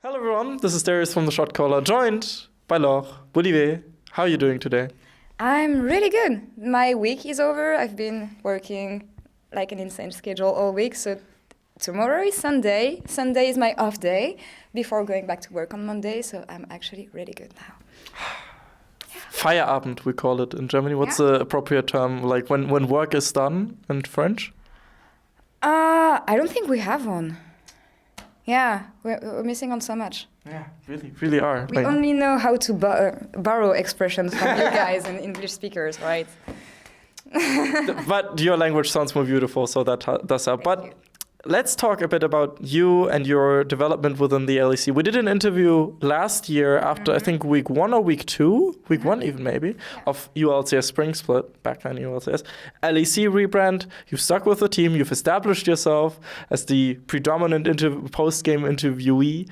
Hello everyone, this is Darius from the Shotcaller, joined by Laure Valée. How are you doing today? I'm really good. My week is over. I've been working like an insane schedule all week, so tomorrow is Sunday. Sunday is my off day before going back to work on Monday, so I'm actually really good now. Feierabend, we call it in Germany. What's the appropriate term, like when work is done in French? I don't think we have one. Yeah, we're missing on so much. Yeah, really are. We only know how to borrow expressions from you guys and English speakers, right? But your language sounds more beautiful, so that does help. But let's talk a bit about you and your development within the LEC. We did an interview last year after, I think, week 1 or week 2, week 1 even maybe, of ULCS Spring Split, back then ULCS. LEC rebrand, you've stuck with the team, you've established yourself as the predominant post-game interviewer.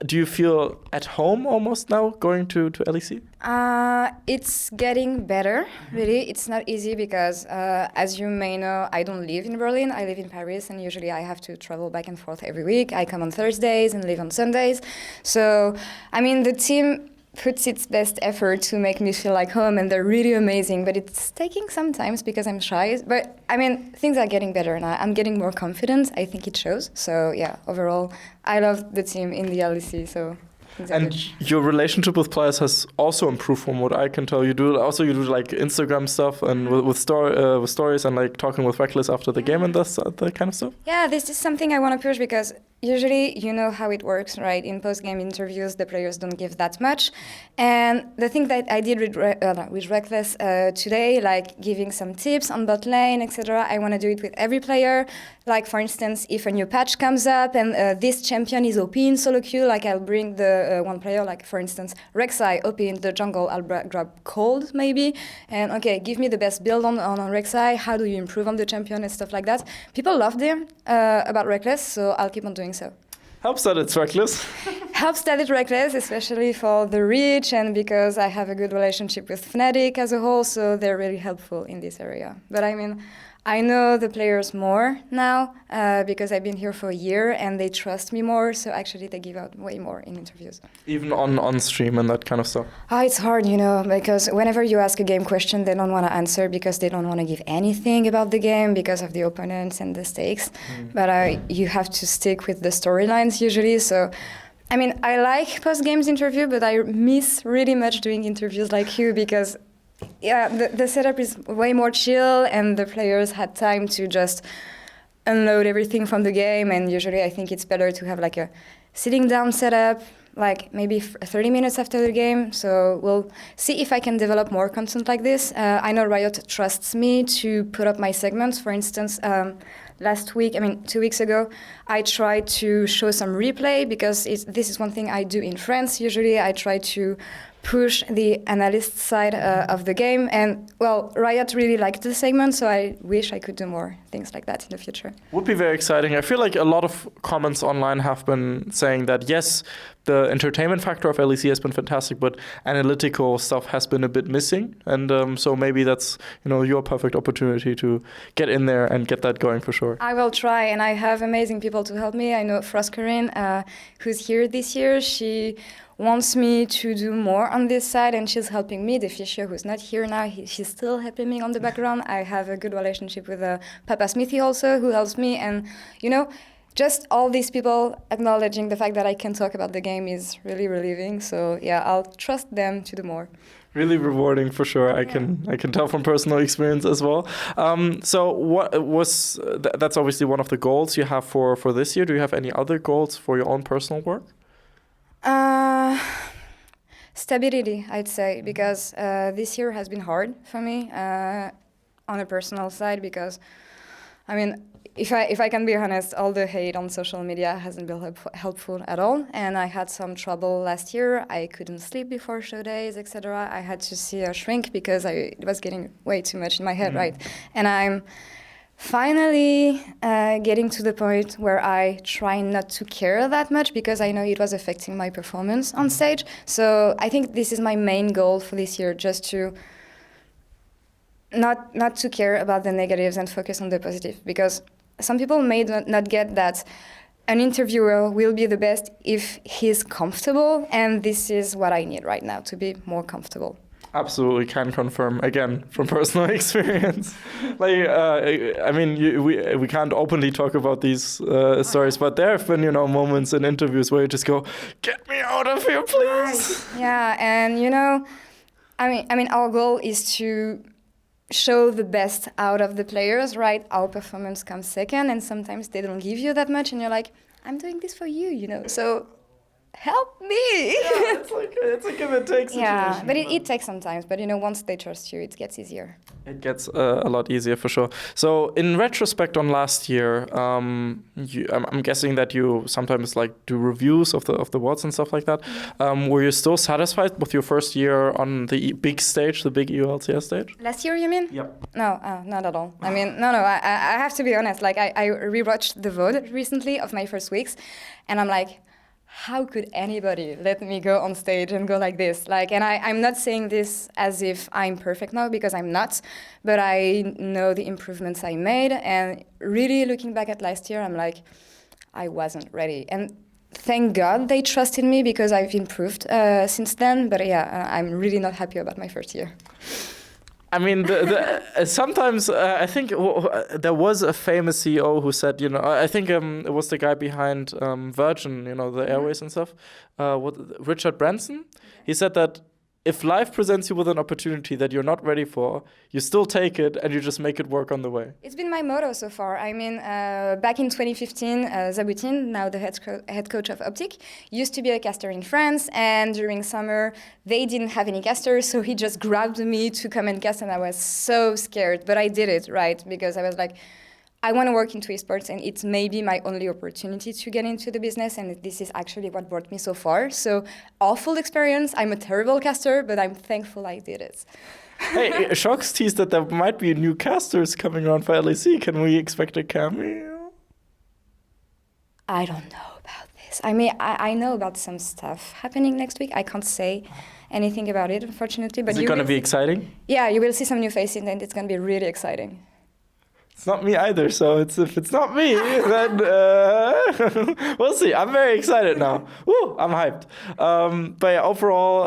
Do you feel at home almost now going to LEC? It's getting better, really. It's not easy because, as you may know, I don't live in Berlin. I live in Paris, and usually I have to travel back and forth every week. I come on Thursdays and leave on Sundays. So, I mean, the team puts its best effort to make me feel like home, and they're really amazing, but it's taking some time because I'm shy. But, I mean, things are getting better now. I'm getting more confident. I think it shows. So, yeah, overall, I love the team in the LEC, so... And your relationship with players has also improved from what I can tell. You do like Instagram stuff and with stories and like talking with Reckless after the game and that kind of stuff. Yeah, this is something I want to push because usually you know how it works, right? In post-game interviews, the players don't give that much. And the thing that I did with Reckless today, like giving some tips on bot lane, etc., I want to do it with every player. Like, for instance, if a new patch comes up and this champion is OP in solo queue, like I'll bring the one player, like, for instance, Rek'Sai, OP in the jungle, I'll grab Cold, maybe. And, okay, give me the best build on Rek'Sai. How do you improve on the champion and stuff like that? People love them about Reckless, so I'll keep on doing so. Helps that it's Reckless. Helps that it's Reckless, especially for the reach and because I have a good relationship with Fnatic as a whole, so they're really helpful in this area. But I mean, I know the players more now because I've been here for a year and they trust me more, so actually they give out way more in interviews. Even on stream and that kind of stuff? Oh, it's hard, you know, because whenever you ask a game question, they don't want to answer because they don't want to give anything about the game because of the opponents and the stakes. But you have to stick with the storylines usually, so... I mean, I like post-games interview, but I miss really much doing interviews like you because... Yeah, the setup is way more chill and the players had time to just unload everything from the game, and usually I think it's better to have like a sitting down setup, like maybe 30 minutes after the game. So we'll see if I can develop more content like this. I know Riot trusts me to put up my segments. For instance, 2 weeks ago, I tried to show some replay because this is one thing I do in France. Usually I try to push the analyst side of the game. And, well, Riot really liked the segment, so I wish I could do more things like that in the future. Would be very exciting. I feel like a lot of comments online have been saying that, yes, the entertainment factor of LEC has been fantastic, but analytical stuff has been a bit missing. And so maybe that's, your perfect opportunity to get in there and get that going for sure. I will try, and I have amazing people to help me. I know Froscarin, who's here this year. She wants me to do more on this side, and she's helping me. The Fisher, who's not here now, she's still helping me on the background. I have a good relationship with Papa Smithy also, who helps me. And, just all these people acknowledging the fact that I can talk about the game is really relieving. So, yeah, I'll trust them to do more. Really rewarding for sure. I can tell from personal experience as well. So what was that's obviously one of the goals you have for this year. Do you have any other goals for your own personal work? Stability, I'd say, because this year has been hard for me on a personal side because, I mean, if I can be honest, all the hate on social media hasn't been helpful at all, and I had some trouble last year. I couldn't sleep before show days, etc. I had to see a shrink because it was getting way too much in my head, right? And I'm finally getting to the point where I try not to care that much because I know it was affecting my performance on stage. So I think this is my main goal for this year, just to not to care about the negatives and focus on the positive, because some people may not get that an interviewer will be the best if he's comfortable, and this is what I need right now, to be more comfortable. Absolutely, can confirm again from personal experience. Like, I mean, we can't openly talk about these stories, but there have been, you know, moments in interviews where you just go, "Get me out of here, please." Yeah, and you know, I mean, our goal is to show the best out of the players, right? Our performance comes second, and sometimes they don't give you that much, and you're like, "I'm doing this for you," you know, so. Help me! Yeah, it's a give and take situation. Yeah, but it takes some time. But you know, once they trust you, it gets easier. It gets a lot easier for sure. So, in retrospect on last year, I'm guessing that you sometimes like do reviews of the awards and stuff like that. Were you still satisfied with your first year on the big stage, the big EULCS stage? Last year, you mean? Yep. No, not at all. I mean, no. I have to be honest. Like, I rewatched the VOD recently of my first weeks, and I'm like, how could anybody let me go on stage and go like this? Like, and I'm not saying this as if I'm perfect now, because I'm not, but I know the improvements I made, and really looking back at last year, I'm like, I wasn't ready. And thank God they trusted me, because I've improved since then, but yeah, I'm really not happy about my first year. I mean, sometimes I think there was a famous CEO who said, you know, I think it was the guy behind Virgin, you know, the Airways and stuff, Richard Branson. He said that if life presents you with an opportunity that you're not ready for, you still take it and you just make it work on the way. It's been my motto so far. I mean, back in 2015, Zabutin, now the head coach of Optic, used to be a caster in France, and during summer, they didn't have any casters, so he just grabbed me to come and cast, and I was so scared, but I did it, right? Because I was like, I want to work into esports, and it's maybe my only opportunity to get into the business, and this is actually what brought me so far. So, awful experience. I'm a terrible caster, but I'm thankful I did it. Hey, Shox teased that there might be new casters coming around for LEC. Can we expect a cameo? I don't know about this. I mean, I know about some stuff happening next week. I can't say anything about it, unfortunately. But is it going to be exciting? Yeah, you will see some new faces, and it's going to be really exciting. It's not me either, so if it's not me, then we'll see. I'm very excited now. Woo, I'm hyped. But yeah, overall,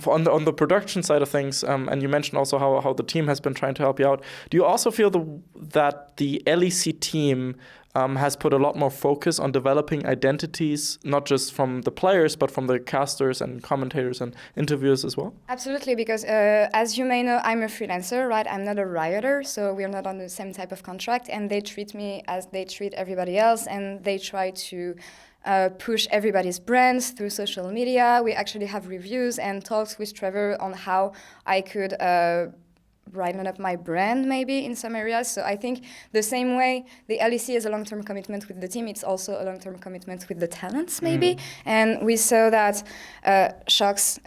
on the production side of things, and you mentioned also how the team has been trying to help you out. Do you also feel that the LEC team has put a lot more focus on developing identities, not just from the players, but from the casters and commentators and interviewers as well? Absolutely, because as you may know, I'm a freelancer, right? I'm not a rioter, so we're not on the same type of contract, and they treat me as they treat everybody else, and they try to push everybody's brands through social media. We actually have reviews and talks with Trevor on how I could brighten up my brand maybe in some areas. So I think the same way the LEC is a long-term commitment with the team, it's also a long-term commitment with the talents maybe. And we saw that Shox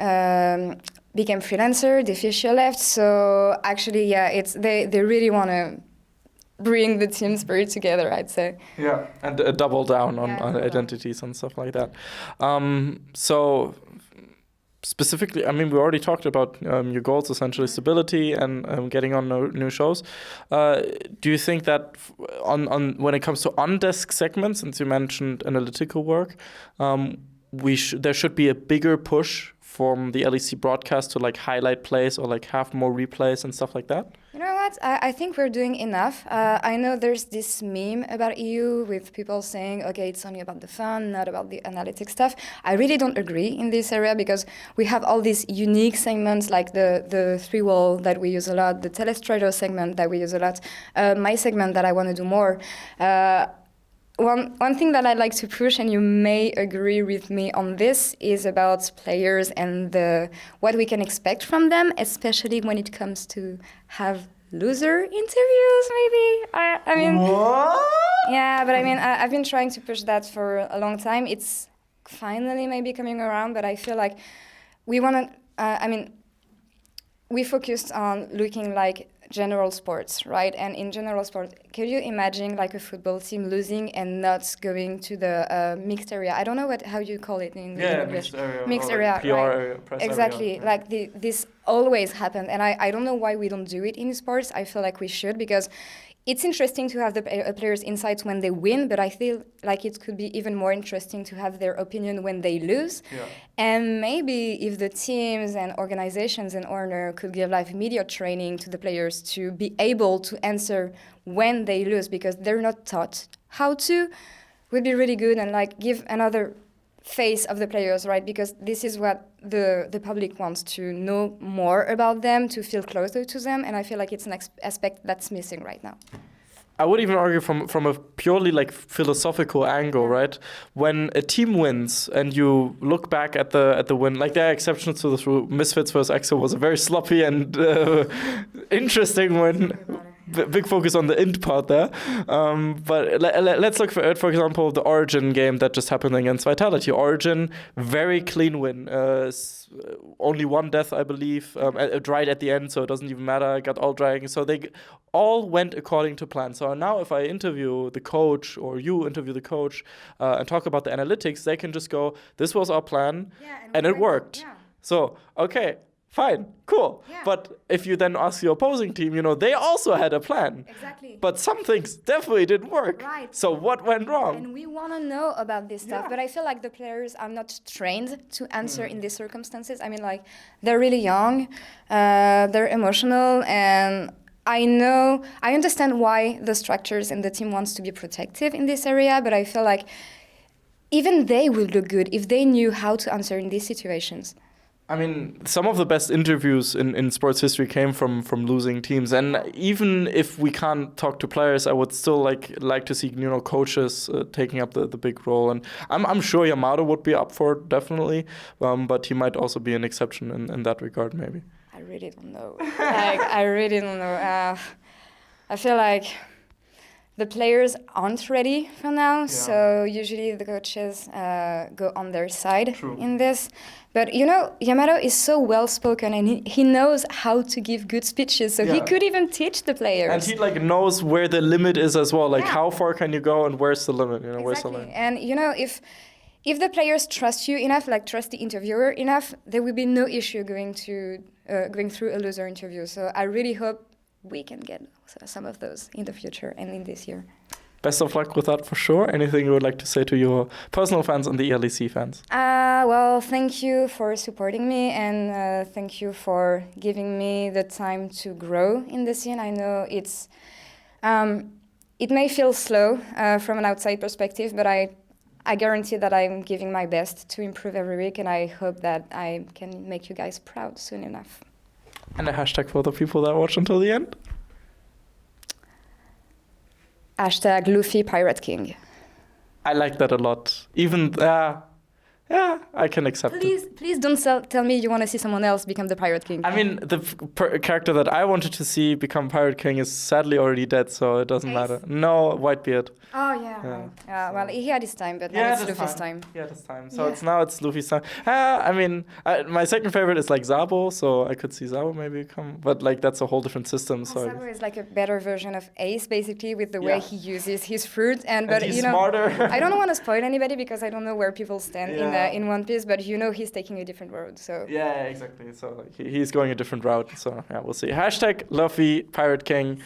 became freelancer, Deficia left. So actually, yeah, they really want to bring the team spirit together, I'd say. Yeah, and double down on identities and stuff like that. So specifically, I mean, we already talked about your goals, essentially stability and getting on new shows. Do you think that on when it comes to on-desk segments, since you mentioned analytical work, there should be a bigger push from the LEC broadcast to like highlight plays or like have more replays and stuff like that? You know what? I think we're doing enough. I know there's this meme about EU with people saying, okay, it's only about the fun, not about the analytic stuff. I really don't agree in this area, because we have all these unique segments like the 3-wall that we use a lot, the Telestrator segment that we use a lot, my segment that I want to do more. One thing that I'd like to push, and you may agree with me on this, is about players and what we can expect from them, especially when it comes to have loser interviews, maybe. I mean, what? Yeah, but I mean, I've been trying to push that for a long time. It's finally maybe coming around, but I feel like we want to, we focused on looking like general sports, right? And in general sports, can you imagine like a football team losing and not going to the mixed area? I don't know how you call it in English. Mixed area, PR right? area, press exactly. Area. Like this always happened, and I don't know why we don't do it in sports. I feel like we should, because it's interesting to have the players' insights when they win, but I feel like it could be even more interesting to have their opinion when they lose. Yeah. And maybe if the teams and organizations and owner could give like media training to the players to be able to answer when they lose, because they're not taught how to, would be really good, and like give another face of the players, right? Because this is what the public wants to know more about them, to feel closer to them, and I feel like it's an aspect that's missing right now. I would even argue from a purely like philosophical angle, right? When a team wins and you look back at the win, like there are exceptions to this rule. Misfits vs. EXO was a very sloppy and interesting win. Big focus on the int part there. But let's look for example, the Origin game that just happened against Vitality. Origin, very clean win. Only one death, I believe, right at the end, so it doesn't even matter. I got all dragging. So they all went according to plan. So now if I interview the coach, or you interview the coach, and talk about the analytics, they can just go, this was our plan, and it worked. Yeah. So, okay. Fine, cool. Yeah. But if you then ask your opposing team, they also had a plan. Exactly. But some things definitely didn't work. Right. So what went wrong? And we want to know about this stuff. Yeah. But I feel like the players are not trained to answer in these circumstances. I mean, like, they're really young, they're emotional, and I understand why the structures and the team wants to be protective in this area, but I feel like even they would look good if they knew how to answer in these situations. I mean, some of the best interviews in sports history came from losing teams, and even if we can't talk to players, I would still like to see coaches taking up the big role. And I'm sure Yamato would be up for it, definitely, but he might also be an exception in that regard, maybe. I really don't know. I really don't know. I feel like the players aren't ready for now, so usually the coaches go on their side in this. But Yamato is so well spoken, and he knows how to give good speeches, so he could even teach the players. And he knows where the limit is as well, how far can you go and where's the limit, exactly. Where's the line. And if the players trust you enough, trust the interviewer enough, there will be no issue going through a loser interview. So I really hope we can get some of those in the future and in this year. Best of luck with that for sure. Anything you would like to say to your personal fans and the LEC fans? Well, thank you for supporting me, and thank you for giving me the time to grow in the scene. I know it may feel slow from an outside perspective, but I guarantee that I'm giving my best to improve every week, and I hope that I can make you guys proud soon enough. And a hashtag for the people that watch until the end? Hashtag Luffy Pirate King. I like that a lot. Even, I can accept it. Please don't tell me you want to see someone else become the Pirate King. I mean, the character that I wanted to see become Pirate King is sadly already dead, so it doesn't matter. No, Whitebeard. Oh, yeah. Well, he had his time, but now it's Luffy's time. He had his time. So it's Luffy's time. I mean, my second favorite is Zabo, so I could see Zabo maybe come. But that's a whole different system. So Zabo is a better version of Ace, basically, with the way he uses his fruit. But he's smarter. I don't want to spoil anybody because I don't know where people stand in One Piece, but he's taking a different road. So yeah, exactly. So he's going a different route. So we'll see. Hashtag Luffy Pirate King.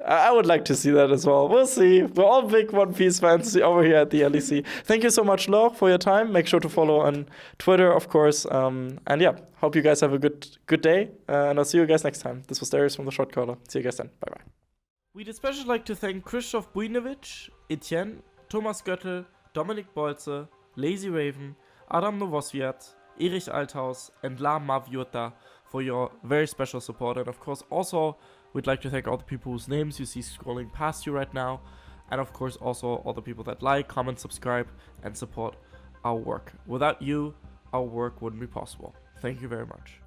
I would like to see that as well. We'll see. We're all big One Piece fans over here at the LEC. Thank you so much, Laure, for your time. Make sure to follow on Twitter, of course. And hope you guys have a good day. And I'll see you guys next time. This was Darius from the Shotcaller. See you guys then. Bye-bye. We'd especially like to thank Krzysztof Bujnowicz, Etienne, Thomas Göttel, Dominik Bolze, Lazy Raven, Adam Nowoswiat, Erich Althaus, and La Maviota for your very special support. And of course, also, we'd like to thank all the people whose names you see scrolling past you right now. And of course, also all the people that like, comment, subscribe, and support our work. Without you, our work wouldn't be possible. Thank you very much.